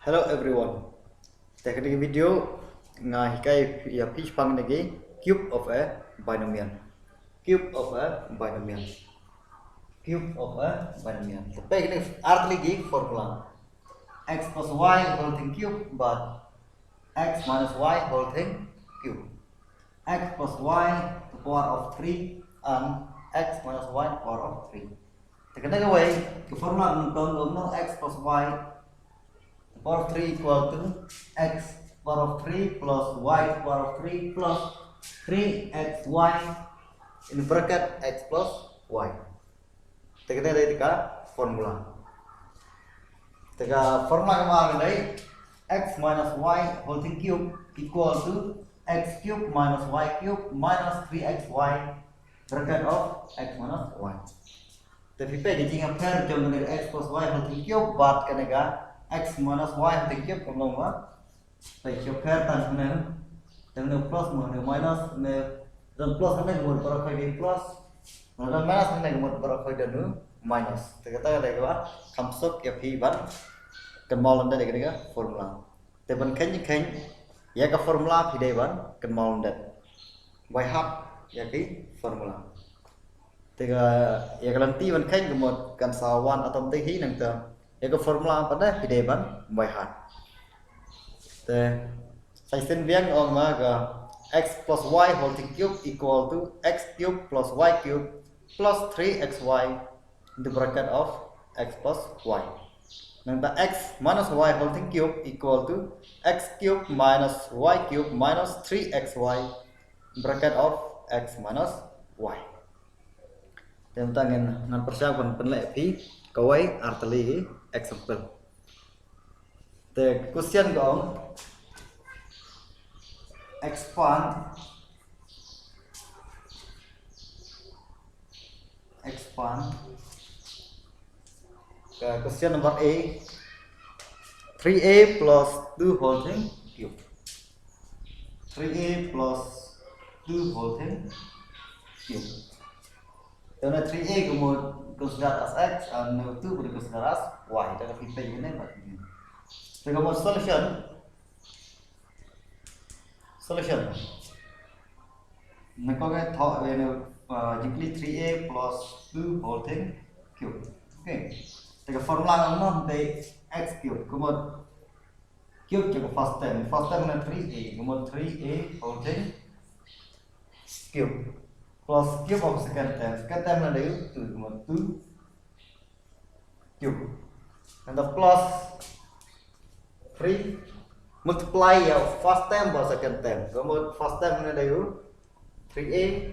Hello everyone. Teknik video ngahikai ya pitch pang lagi cube of a binomial. Cube of a binomial. Cube of a binomial. Tapi ini art lagi formula. X plus y whole thing cube but x minus y whole thing cube. X plus y to the power of 3 and x minus y to the power of 3. Thì cái way cái formula mình cần nó x plus y power of 3 equal to x power of 3 plus y power of 3 plus 3xy in bracket x plus y. Thì cái đây là formula. Thì cái formula kemarin đấy x minus y whole thing cube equal to x cube minus y cube minus 3xy bracket of x minus y. Tapi pada jika pair jumlah dari x plus y whole thing cube buat kenega x minus y thing cube cộng đồng á, vậy chiều pair tăng nữa plus mà nữa minus nữa dan plus này một berapa kali plus, dan minus này một berapa kali nữa minus. Thì kita đây các bạn tham số kia phi vẫn cần mol lên đây cái formula. Thì bên khen ya cái formula phi đây vẫn cần mol lên đây. Bài học ya cái formula. Thì ya cái lần ti bên khen một cần sao one atom tí hí năng tờ. Ya cái formula pada phi vẫn bài học. Thì saya xin viết ông mà x plus y whole thing cube equal to x cube plus y cube plus 3xy in the bracket of x plus y. Nanti x minus y whole thing cube equal to x cube minus y cube minus 3xy bracket of x minus y. Dan dengan persiapan peneliti kawai arteli example. The question gong expand question number A 3a plus 2 whole thing cube 3a plus 2 whole thing cube. Karena 3a kemudian consider as x and 2 boleh consider as y. Kita pilih ini berarti. Kemudian solution. Mình có cái thọ về simply 3a plus 2 whole thing cube. Okay. Thì cái formula nó để x cube có một cube cho cái first term là 3a, có một 3a whole thing cube plus cube of second term là đều từ một 2 cube. And the plus 3 multiply your first term và second term. Có một first term là đều 3a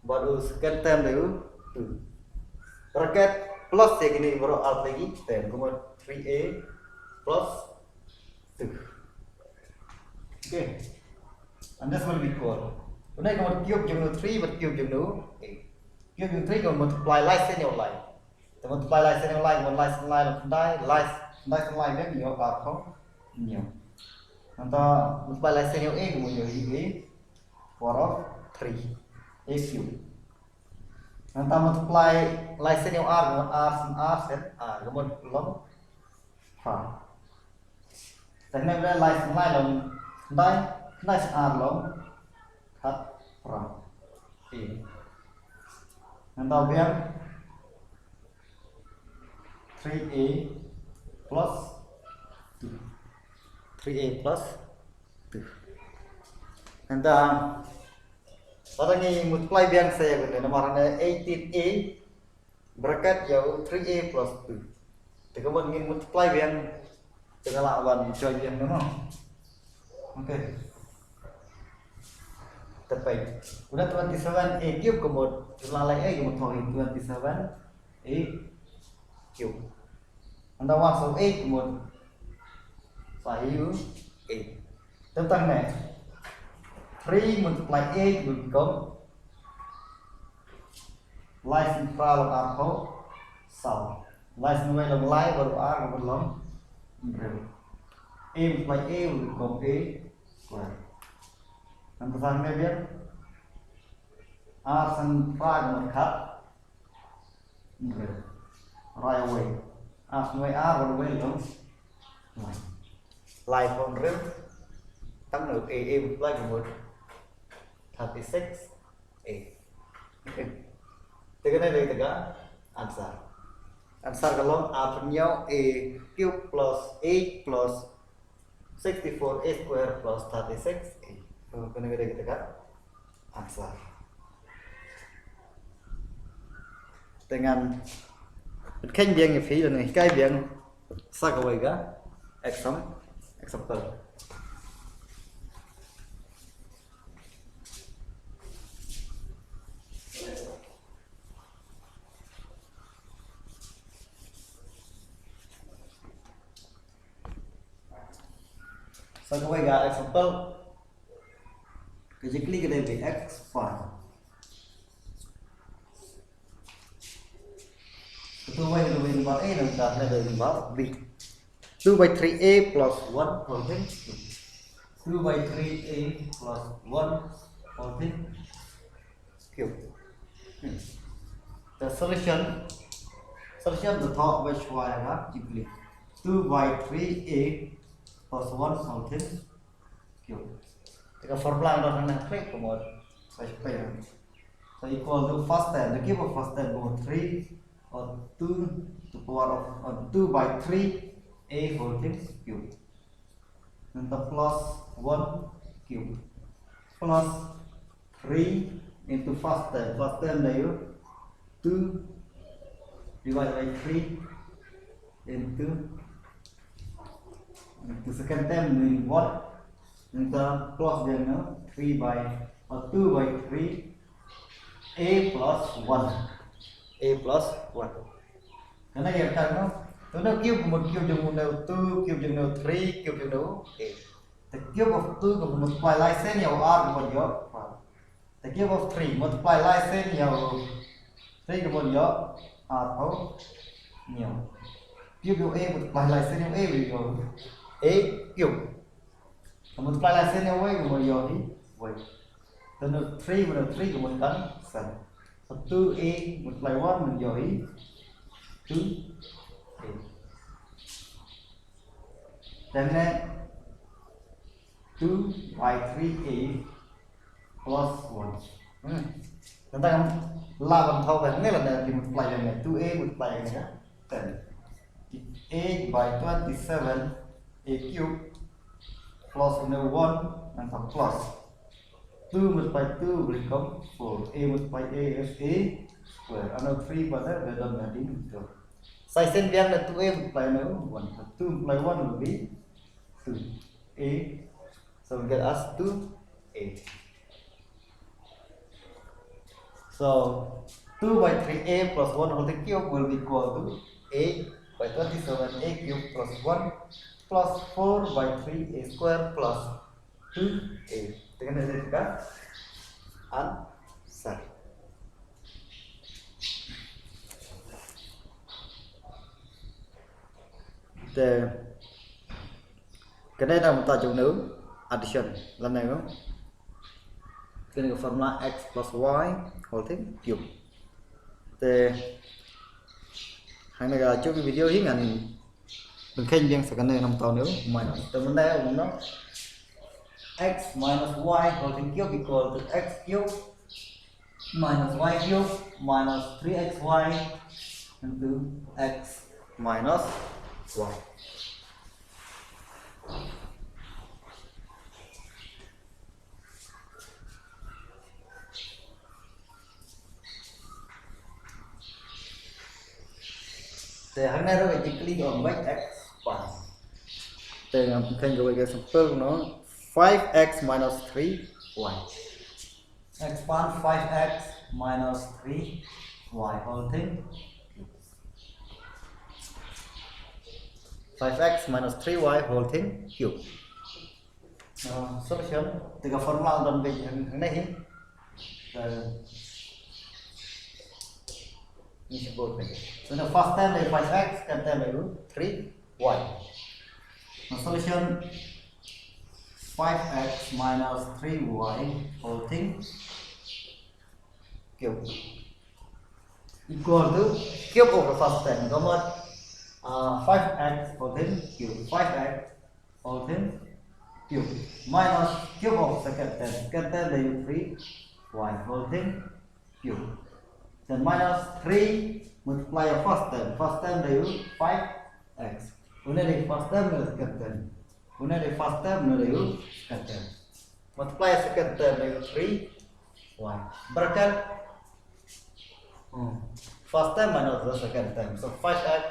và second term đều 2. Bracket plus thì cái này vào alt lagi term. Có một 3a plus 2. Okay. And this will be equal. Hôm nay có một cube dùng nữa 3 và cube dùng nữa 8. Cube dùng 3 còn multiply like sẽ nhau lại. Thì multiply like sẽ nhau lại, một like sẽ lại là không đai, like sẽ lại biết nhiều vào không? Nhiều. Nanti multiply like senior a kemudian a power of 3 a cube. Nanti multiply like senior r kemudian r set r kemudian belum r. Dan ini berarti like senior long dai r long cut r. Nanti biar 3a plus 2. 3a plus 2. Nanti pada ni multiply biang saya guna nomornya 18a bracket jauh 3a plus 2. Jadi kamu ingin multiply biang dengan lawan coy biang mana? Okay. Terbaik. Udah 27a cube kemudian jumlah lain a kemudian 27a cube. Nanti masuk a kemudian Sahih A. Tentang này 3 multiply A will become like infra long R whole sau. Like nuôi long like baru R baru long real. A multiply A will become A square. Nanti sampai biar R sang infra dengan cut real. Right away. R nuôi R baru way long like. lại con rip tăng được a em lại một 36 a. Okay. Từ cái này từ cái answer. Answer kalau a phần nhau a cube plus 8 plus 64 a square plus 36 a. Cái này kita kan answer. Dengan khen biang cái phí là này cái biang sao cái vậy example. Sao cái vậy example. Cái dịch lý cái đây về x phản. Two by 3 a nang ta na dari ba b 2 by 3a plus 1 whole thing 2 by 3a plus 1 whole thing cube. The solution the top which y là simply 2 by 3a plus 1 whole thing cube. The formula nó thằng nào click của một sai pair so equal to first term the cube of first term go 3 or 2 to power of 2 by 3 a whole thing cube and the plus 1 cube plus 3 into first term này 2 divided by 3 into second term mean what and the plus then 3 by or 2 by 3 a plus 1 a plus 1. Cái này em cần không? Tôi nói cube của một cube dùng đầu 2, cube dùng đầu 3, cube dùng đầu a. The cube of 2 của một multiply lại sẽ nhiều r của một gió. The cube of 3 multiply lại sẽ nhiều 3 của một gió r thấu nhiều. Cube của a multiply lại sẽ nhiều a vì gió a cube. Multiply lại sẽ nhiều a của một gió thì vậy. Tôi nói 3 của một cắn sẵn. 2a multiply 1 mình dò ý 2a. Then 2 by 3a plus 1. Chúng ta làm bằng thâu về nghĩa là thì multiply này 2a multiply này then a by 27 a cube plus 1 and plus 2 multiply 2 will become 4. A multiply a is a square. Another 3 but that we don't have to. Size and biang that 2a multiply 1. 2 multiply 1 will be 2a. So we get us 2a. So 2 by 3a plus 1 whole cube will be equal to a by 27 a cube plus 1 plus 4 by 3a square plus 2a. Dengan dari kita answer. Cái này là một ta dùng nữ addition lần này không? Cái này là formula x plus y whole thing cube. Thì hàng này là trước cái video hiến ngành mình khen viên sẽ cái này nằm tàu nữa mà từ vấn đề của nó x minus y whole thing cube equal to x cube minus y cube minus 3xy into x minus y. Thì hôm nay rồi chỉ click on make x bằng thì khen rồi cái sample của nó 5x minus 3y. Expand 5x minus 3y whole thing. 5x minus 3y whole thing cube. Solution từ cái formula đơn vị hình này so the first term is 5x, second term is 3y. Solution 5x minus 3y whole thing cube equal to cube of the first term. Có một 5x whole thing cube 5x whole thing cube minus cube of second term. Second term là 3 y whole thing cube. Then minus 3 multiply a first term. First term là 5x. Una the first term là second term. Una the first term là second term. Multiply second term là 3y. Bracket first term minus the second term. So 5x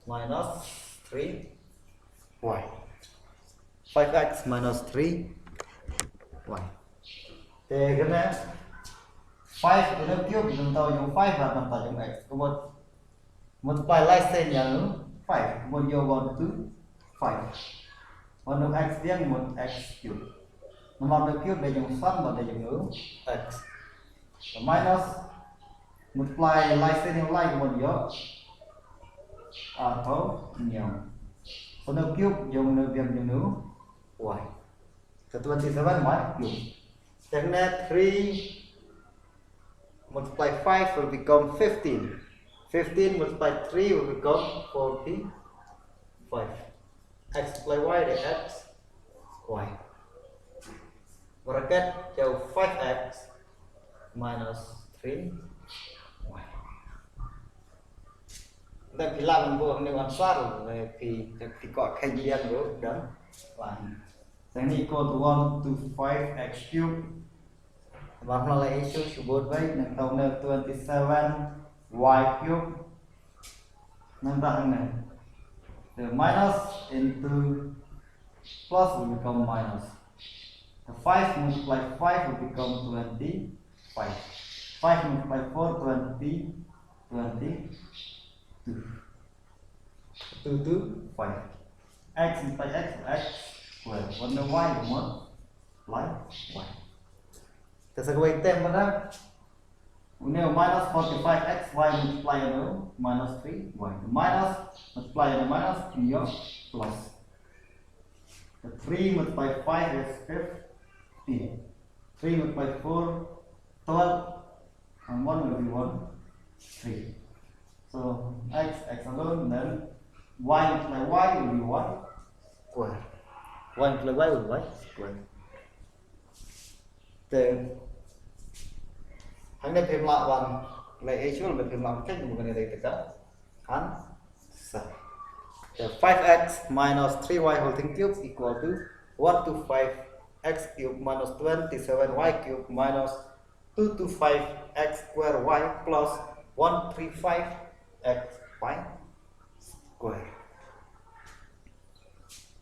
minus 3y. 5x minus 3y. Thì cái này 5 thì nó cube thì chúng ta dùng 5 và chúng ta dùng x. Có một multiply like say nhà nữa 5. Một vô one two 5. Một được x riêng một x cube. Mà được cube để dùng sum và để dùng nữa x. Minus multiply like say nhiều like một vô thấu nhiều. Còn được cube dùng được việc dùng nữa y. So 27 y cube. Then 3 multiply 5 will become 15. 15 multiply 3 will become 45. X plus y để x y. Bracket cho 5x minus 3y. Then khi làm vừa nếu answer rồi thì có khai nhiên rồi đó là then equal to 1 to 5x cube. Và nó là issue số 4 với nâng tổng là 27y cube. Nâng tăng này. The minus into plus will become minus. The 5 multiply 5 will become 25. 5 multiply 4 22. 2 to 5. X multiply x square. One y is 1 like y. Thì sẽ quay thêm vào đó. Nếu minus 45x y multiply nó minus 3y. Minus multiply nó minus nhiều plus. The 3 multiply 5 is 50. 3 multiply 4 12 and 1 will be 1 3. So x alone, then y multiply y will be 1 square. Y multiply y will be y square. Then hãy đem thêm lại bằng lấy a số là mình thêm lại cách một cái này tất cả answer. The 5x minus 3y whole thing cube equal to 1 to 5x cube minus 27y cube minus 2 to 5x square y plus 135x y square.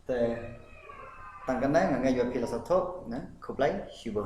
Thì tăng cái này là ngay giờ khi là sao thốt nè, khúc lấy siêu bền.